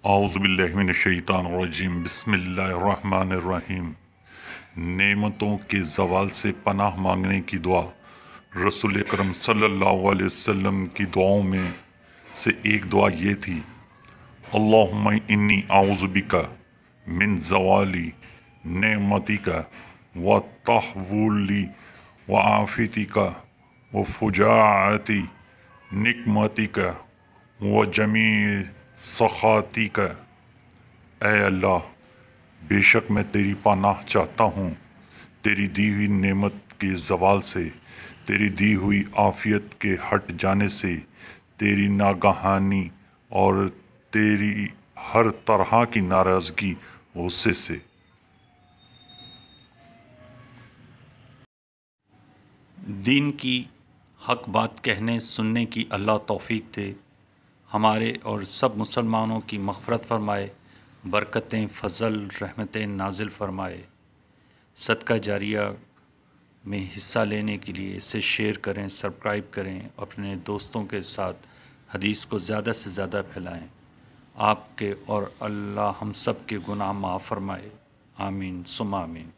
اعوذ باللہ من الشیطان الرجیم، بسم اللہ الرحمن الرحیم۔ نعمتوں کے زوال سے پناہ مانگنے کی دعا۔ رسول اکرم صلی اللہ علیہ وسلم کی دعاؤں میں سے ایک دعا یہ تھی: اللہم انی اعوذ بک من زوالی نعمتک و تحولی و عافیتک و فجاعت نقمتک و جمیع سخاتک۔ اے اللہ، بے شک میں تیری پناہ چاہتا ہوں تیری دی ہوئی نعمت کے زوال سے، تیری دی ہوئی عافیت کے ہٹ جانے سے، تیری ناگہانی اور تیری ہر طرح کی ناراضگی غصے سے۔ دین کی حق بات کہنے سننے کی اللہ توفیق دے، ہمارے اور سب مسلمانوں کی مغفرت فرمائے، برکتیں فضل رحمتیں نازل فرمائے۔ صدقہ جاریہ میں حصہ لینے کے لیے اسے شیئر کریں، سبسکرائب کریں، اپنے دوستوں کے ساتھ حدیث کو زیادہ سے زیادہ پھیلائیں۔ آپ کے اور اللہ ہم سب کے گناہ معاف فرمائے، آمین ثم آمین۔